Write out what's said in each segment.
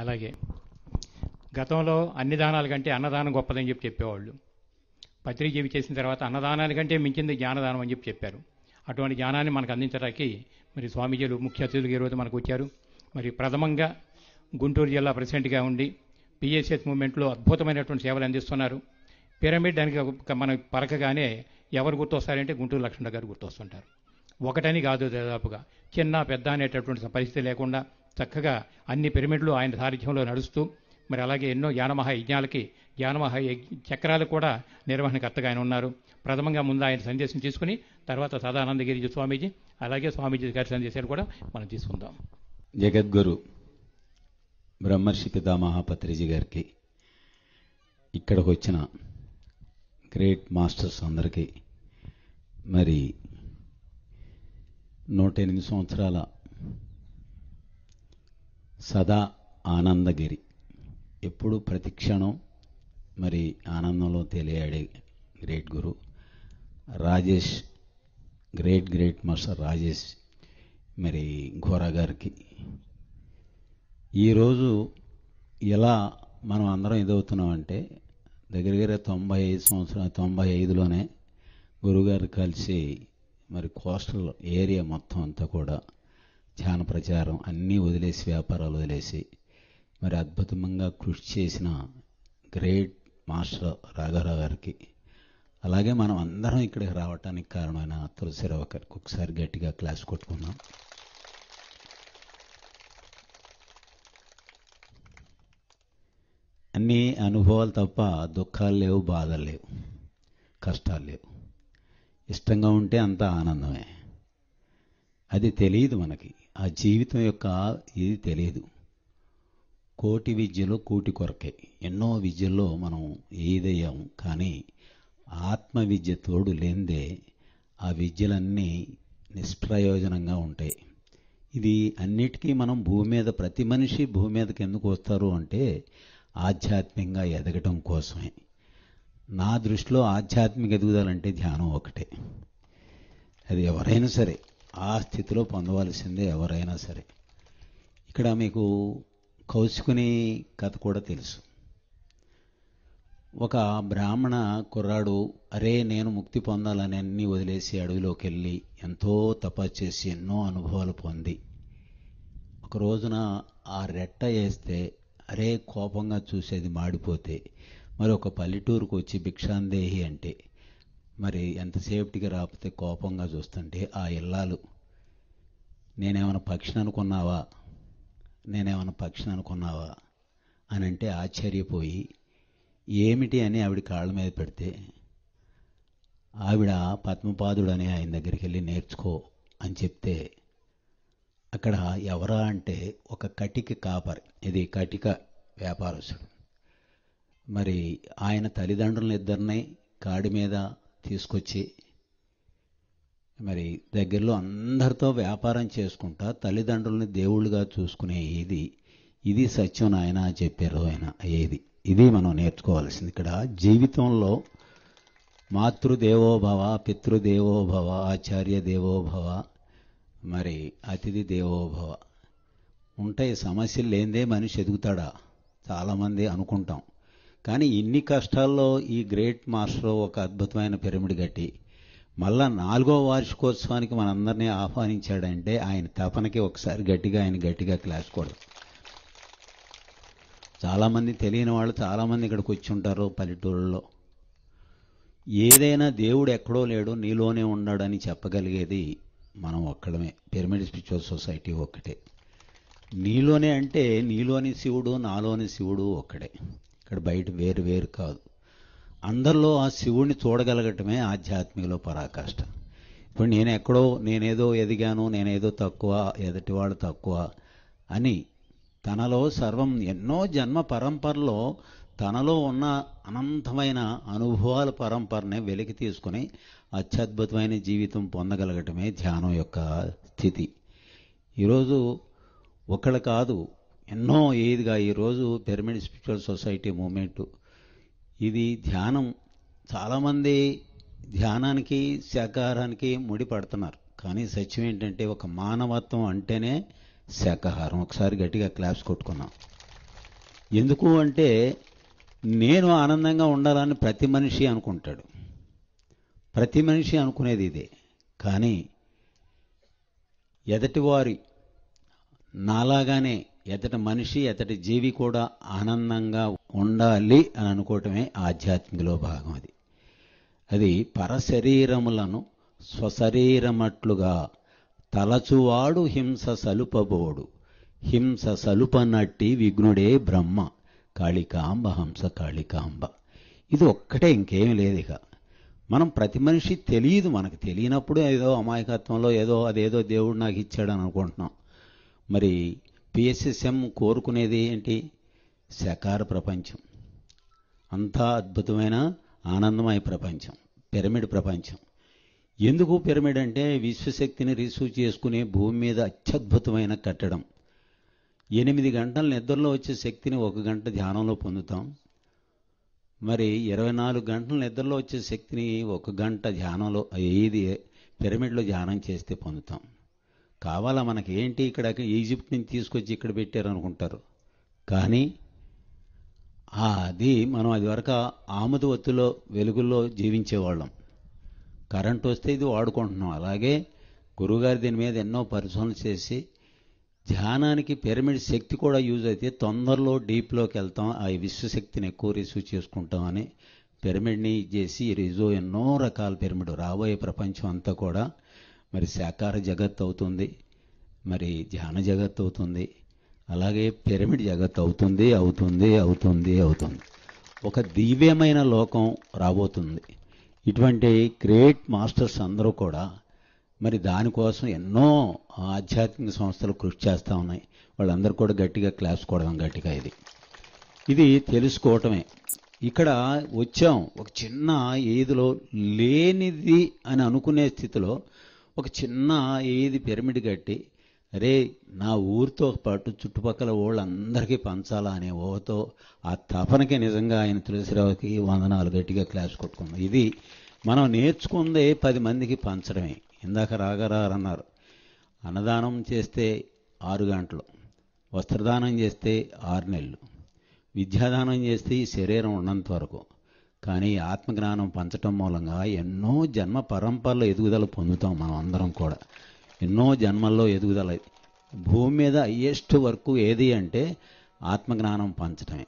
అలాగే గతంలో అన్ని దానాల కంటే అన్నదానం గొప్పదని చెప్పేవాళ్ళు. పత్రిజీవి చేసిన తర్వాత అన్నదానానికంటే మించింది జ్ఞానదానం అని చెప్పారు. అటువంటి జ్ఞానాన్ని మనకు అందించడానికి మరి స్వామీజీలు ముఖ్య అతిథులుగా ఈరోజు మనకు వచ్చారు. మరి ప్రథమంగా గుంటూరు జిల్లా ప్రెసిడెంట్గా ఉండి పిఎస్ఎస్ మూవ్మెంట్లో అద్భుతమైనటువంటి సేవలు అందిస్తున్నారు. పిరమిడ్ అని మన పలకగానే ఎవరు గుర్తొస్తారంటే గుంటూరు లక్ష్మణ గారు గుర్తొస్తుంటారు. ఒకటని కాదు, దాదాపుగా చిన్న పెద్ద అనేటటువంటి పరిస్థితి లేకుండా చక్కగా అన్ని పిరమిడ్లు ఆయన సారథ్యంలో నడుస్తూ మరి అలాగే ఎన్నో జ్ఞానమహా చక్రాలకు కూడా నిర్వహణకర్తగా ఆయన ఉన్నారు. ప్రథమంగా ముందు ఆయన సందేశం తీసుకుని తర్వాత సదానందగిరి స్వామీజీ అలాగే స్వామీజీ గారి సందేశాలు కూడా మనం తీసుకుందాం. జగద్గురు బ్రహ్మర్షి పితామహ పత్రిజీ గారికి, ఇక్కడికి వచ్చిన గ్రేట్ మాస్టర్స్ అందరికీ, మరి 108 సంవత్సరాల సదా ఆనందగిరి, ఎప్పుడు ప్రతిక్షణం మరి ఆనందంలో తెలియాడే గ్రేట్ గురు రాజేష్, గ్రేట్ మాస్టర్ రాజేష్ మరి ఘోరా గారికి, ఈరోజు ఎలా మనం అందరం ఎదుగుతున్నామంటే దగ్గర 95లోనే గురుగారు కలిసి మరి కోస్టల్ ఏరియా మొత్తం అంతా కూడా ధ్యాన ప్రచారం అన్నీ వదిలేసి, వ్యాపారాలు వదిలేసి మరి అద్భుతంగా కృషి చేసిన గ్రేట్ మాస్టర్ రాఘారావు గారికి, అలాగే మనం అందరం ఇక్కడికి రావటానికి కారణమైన తులసిరావు గారికి ఒకసారి గట్టిగా క్లాస్ కొట్టుకున్నాం. అన్ని అనుభవాలు తప్ప దుఃఖాలు లేవు, బాధలు లేవు, కష్టాలు లేవు. ఇష్టంగా ఉంటే అంతా ఆనందమే. అది తెలియదు మనకి, ఆ జీవితం యొక్క ఇది తెలియదు. కోటి విద్యలు కూటి కొరకే, ఎన్నో విద్యల్లో మనం ఏదయ్యాము, కానీ ఆత్మ విద్య తోడు లేనిదే ఆ విద్యలన్నీ నిష్ప్రయోజనంగా ఉంటాయి. ఇది అన్నిటికీ మనం భూమి మీద, ప్రతి మనిషి భూమి మీదకి ఎందుకు వస్తారు అంటే ఆధ్యాత్మికంగా ఎదగటం కోసమే. నా దృష్టిలో ఆధ్యాత్మిక ఎదుగుదలంటే ధ్యానం ఒకటే. అది ఎవరైనా సరే ఆ స్థితిలో పొందవలసిందే, ఎవరైనా సరే. ఇక్కడ మీకు కౌశికుని కథ కూడా తెలుసు. ఒక బ్రాహ్మణ కుర్రాడు, అరే నేను ముక్తి పొందాలని అన్నీ వదిలేసి అడవిలోకి వెళ్ళి ఎంతో తపస్సు చేసి ఎన్నో అనుభవాలు పొంది ఒక రోజున ఆ రెట్ట వేస్తే అరే కోపంగా చూసేది మాడిపోతే మరి ఒక పల్లెటూరుకు వచ్చి భిక్షాందేహి అంటే మరి ఎంతసేపటికి రాకపోతే కోపంగా చూస్తుంటే ఆ ఇల్లాలు నేనేమైనా పక్షిని అనుకున్నావా అని అంటే ఆశ్చర్యపోయి ఏమిటి అని ఆవిడ కాళ్ళ మీద పెడితే ఆవిడ పద్మపాదుడు అని ఆయన దగ్గరికి వెళ్ళి నేర్చుకో అని చెప్తే అక్కడ ఎవరా అంటే ఒక కటిక కాపరి, ఇది కటిక వ్యాపారస్తుడు. మరి ఆయన తల్లిదండ్రులను ఇద్దరిని కాడి మీద తీసుకొచ్చి మరి దగ్గరలో అందరితో వ్యాపారం చేసుకుంటా తల్లిదండ్రులని దేవుళ్ళుగా చూసుకునే ఇది సత్యం నాయన చెప్పారు ఆయన. ఇది మనం నేర్చుకోవాల్సింది. ఇక్కడ జీవితంలో మాతృదేవోభవ, పితృదేవోభవ, ఆచార్య దేవోభవ, మరి అతిథి దేవోభవ ఉంటాయి. సమస్యలు లేనిదే మనిషి ఎదుగుతాడా చాలామంది అనుకుంటాం. కానీ ఇన్ని కష్టాల్లో ఈ గ్రేట్ మాస్టర్ ఒక అద్భుతమైన పిరమిడ్ కట్టి మళ్ళా 4వ వార్షికోత్సవానికి మనందరినీ ఆహ్వానించాడంటే ఆయన తపనకి ఒకసారి గట్టిగా క్లాస్ కూడా. చాలామంది తెలియని వాళ్ళు చాలామంది ఇక్కడికి వచ్చి ఉంటారు పల్లెటూళ్ళలో. ఏదైనా దేవుడు ఎక్కడో లేడు, నీలోనే ఉన్నాడని చెప్పగలిగేది మనం ఒక్కడమే. పిరమిడ్ స్పిరిచువల్ సొసైటీ ఒక్కటే. నీలోనే అంటే నీలోని శివుడు, నాలోని శివుడు ఒక్కడే. ఇక్కడ బయట వేరు కాదు. అందరిలో ఆ శివుడిని చూడగలగటమే ఆధ్యాత్మికలో పరాకాష్ట. ఇప్పుడు నేనేదో ఎదిగాను, నేనేదో తక్కువ, ఎదుటివాడు తక్కువ అని తనలో సర్వం ఎన్నో జన్మ పరంపరలో తనలో ఉన్న అనంతమైన అనుభవాల పరంపరనే వెలికి తీసుకుని అత్యద్భుతమైన జీవితం పొందగలగటమే ధ్యానం యొక్క స్థితి. ఈరోజు ఒకళ్ళు కాదు, ఎన్నో ఈరోజు పిరమిడ్ స్పిరిచువల్ సొసైటీ మూమెంట్ ఇది ధ్యానం. చాలామంది ధ్యానానికి శాకాహారానికి ముడిపడుతున్నారు. కానీ సత్యం ఏంటంటే ఒక మానవత్వం అంటేనే శాకాహారం. ఒకసారి గట్టిగా క్లాప్స్ కొట్టుకున్నాం. ఎందుకు అంటే నేను ఆనందంగా ఉండాలని ప్రతి మనిషి అనుకుంటాడు. ప్రతి మనిషి అనుకునేది ఇదే. కానీ ఎదటివారి నాలాగానే ఎదటి మనిషి ఎదటి జీవి కూడా ఆనందంగా ఉండాలి అని అనుకోవటమే ఆధ్యాత్మికలో భాగం. అది పరశరీరములను స్వశరీరమట్లుగా తలచువాడు హింస సలుపబోడు, హింస సలుపనట్టి విఘ్నుడే బ్రహ్మ, కాళికాంబ హంస కాళికాంబ. ఇది ఒక్కటే, ఇంకేం లేదు. ఇక మనం ప్రతి మనిషి తెలియదు, మనకు తెలియనప్పుడు ఏదో అమాయకత్వంలో అదేదో దేవుడు నాకు ఇచ్చాడని అనుకుంటున్నాం. మరి పిఎస్ఎస్ఎం కోరుకునేది ఏంటి? శకార ప్రపంచం, అంతా అద్భుతమైన ఆనందమయ ప్రపంచం, పిరమిడ్ ప్రపంచం. ఎందుకు పిరమిడ్ అంటే విశ్వశక్తిని రిసీవ్ చేసుకునే భూమి మీద అత్యద్భుతమైన కట్టడం. 8 గంటల నిద్రలో వచ్చే శక్తిని 1 గంట ధ్యానంలో పొందుతాం. మరి 24 గంటల నిద్రలో వచ్చే శక్తిని 1 గంట ధ్యానంలో ఏది పిరమిడ్లో ధ్యానం చేస్తే పొందుతాం. కావాలా మనకి ఏంటి? ఇక్కడ ఈజిప్ట్ నుంచి తీసుకొచ్చి ఇక్కడ పెట్టారు అనుకుంటారు. కానీ అది మనం అది వరకు ఆముదు ఒత్తులో వెలుగుల్లో జీవించేవాళ్ళం. కరెంట్ వస్తే ఇది వాడుకుంటున్నాం. అలాగే గురువుగారు దీని మీద ఎన్నో పరిశోధనలు చేసి ధ్యానానికి పిరమిడ్ శక్తి కూడా యూజ్ అయితే తొందరలో డీప్లోకి వెళ్తాం, ఆ విశ్వశక్తిని ఎక్కువ రిసీవ్ చేసుకుంటామని పిరమిడ్ని చేసి ఈరోజు ఎన్నో రకాల పిరమిడ్ రాబోయే ప్రపంచం అంతా కూడా మరి సాకార జగత్ అవుతుంది, మరి ధ్యాన జగత్ అవుతుంది, అలాగే పిరమిడ్ జగత్ అవుతుంది అవుతుంది అవుతుంది అవుతుంది. ఒక దివ్యమైన లోకం రాబోతుంది. ఇటువంటి గ్రేట్ మాస్టర్స్ అందరూ కూడా మరి దానికోసం ఎన్నో ఆధ్యాత్మిక సంస్థలు కృషి చేస్తూ ఉన్నాయి. వాళ్ళందరూ కూడా గట్టిగా క్లాస్ కొడదాం, గట్టిగా ఇది తెలుసుకోవటమే. ఇక్కడ వచ్చాం ఒక చిన్న ఏదిలో లేనిది అని అనుకునే స్థితిలో ఒక చిన్న ఏది పిరమిడ్ కట్టి అరే నా ఊరితో పాటు చుట్టుపక్కల వాళ్ళందరికీ పంచాలా అనే ఓతో ఆ తపనకి నిజంగా ఆయన తులసిరావుకి వందనాలు, గట్టిగా క్లాస్ కొట్టుకుందాం. ఇది మనం నేర్చుకుందే 10 మందికి పంచడమే. ఇందాక రాగారన్నారు, అన్నదానం చేస్తే 6 గంటలు, వస్త్రదానం చేస్తే 6 నెలలు, విద్యాదానం చేస్తే ఈ శరీరం ఉన్నంత వరకు. కానీ ఆత్మజ్ఞానం పంచటం మూలంగా ఎన్నో జన్మ పరంపరలో ఎదుగుదల పొందుతాం. మనం అందరం కూడా ఎన్నో జన్మల్లో ఎదుగుదల. భూమి మీద హయ్యెస్ట్ వర్క్ ఏది అంటే ఆత్మజ్ఞానం పంచటమే.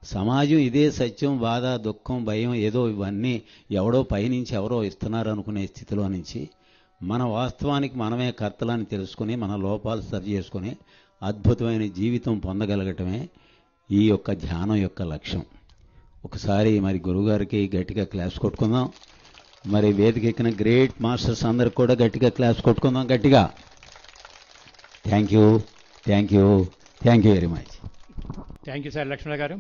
సమాజం ఇదే సత్యం, బాధ, దుఃఖం, భయం ఏదో ఇవన్నీ ఎవడో పైనుంచి ఎవరో ఇస్తున్నారు అనుకునే స్థితిలో నుంచి మన వాస్తవానికి మనమే కర్తలని తెలుసుకుని మన లోపాలు సరి చేసుకుని అద్భుతమైన జీవితం పొందగలగటమే ఈ యొక్క ధ్యానం యొక్క లక్ష్యం. ఒకసారి మరి గురువుగారికి గట్టిగా క్లాస్ కొట్టుకుందాం. మరి వేదిక ఎక్కిన గ్రేట్ మాస్టర్స్ అందరికి కూడా గట్టిగా క్లాస్ కొట్టుకుందాం, గట్టిగా. Thank you very much. Thank you sir Lakshmana గారు.